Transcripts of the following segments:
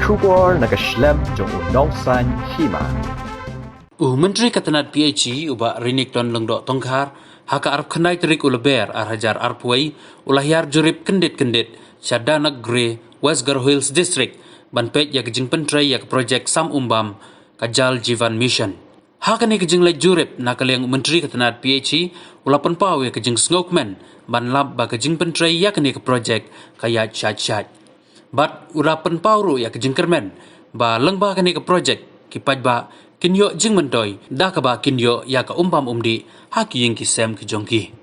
Shubor nagaslem jong udongsan hima. Menteri Katanat PHE uba rinik don lengdok tongkar haka arab kenai terik uleber hajar arpway ulahyar jurip kendit Shadana Gre West Gar Hills District banpet ya kejing pentrai ya projek Sam Umbam Kajal Jivan Mission. Haka ni kejing le jurip nakaliang Menteri Katanat PHE ulapan pau ya kejing Snokman ban lab ba kejing pentrai ya kini ke projek kaya chat. Bat ulapan pau ya kejing kermen ba lengba kini ke projek kipaj ba kinyo jing mentoy dah ka ba kinyo ya ka umpam umdi haki yang kisem ke jongki.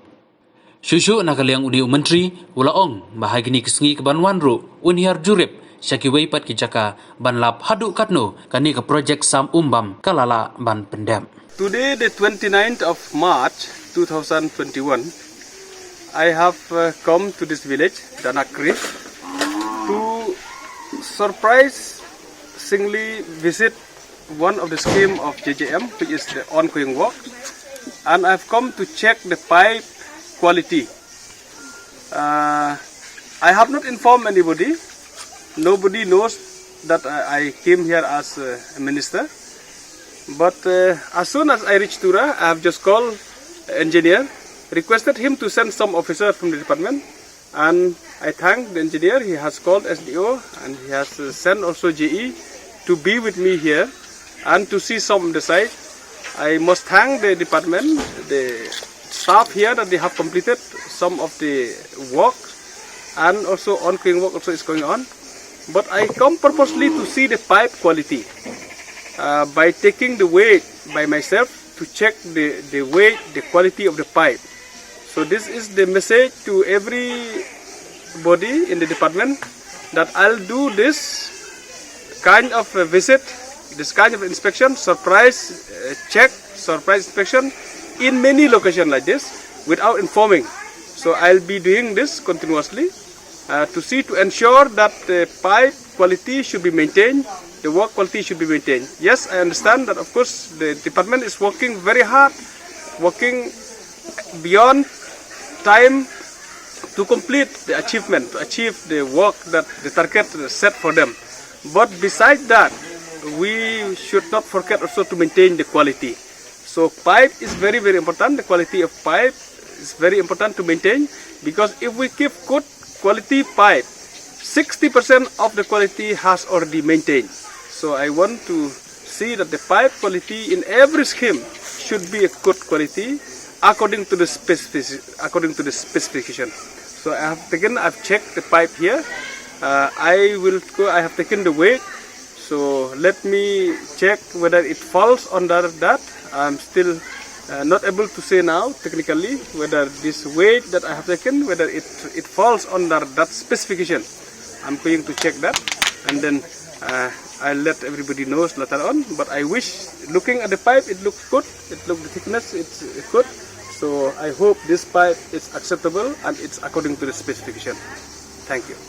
Shushu nakaliang uni menteri ulaong bahagi ni kesengi ke banwan ru unhiar jurip syaki weipat ki jaka ban lap hadu katno kani ke projek Sam Umbam kalala ban pendam. Today, the 29th of March 2021, I have come to this village, Danakri, to surprisingly visit one of the scheme of JJM, which is the ongoing work, and I've come to check the pipe quality. I have not informed anybody. Nobody knows that I came here as a minister. But as soon as I reached Tura, I have just called engineer, requested him to send some officer from the department, and I thank the engineer. He has called SDO and he has sent also JE to be with me here and to see some of the site. I must thank the department, the staff here, that they have completed some of the work, and also ongoing work also is going on. But I come purposely to see the pipe quality by taking the weight by myself to check the weight, the quality of the pipe. So this is the message to everybody in the department, that I'll do this kind of a visit, this kind of inspection, surprise check, surprise inspection in many locations like this without informing. So I'll be doing this continuously to ensure that the pipe quality should be maintained, the work quality should be maintained. Yes, I understand that of course the department is working very hard, working beyond time to complete the achievement, to achieve the work that the target set for them. But besides that, we should not forget also to maintain the quality. So pipe is very, very important. The quality of pipe is very important to maintain, because if we keep good quality pipe, 60% of the quality has already maintained. So I want to see that the pipe quality in every scheme should be a good quality according to the specification. So I've checked the pipe here. I have taken the weight. So let me check whether it falls under that. I'm still not able to say now technically whether this weight that I have taken, whether it falls under that specification. I'm going to check that, and then I'll let everybody know later on. But I wish, looking at the pipe, it looks good. The thickness, it's good. So I hope this pipe is acceptable and it's according to the specification. Thank you.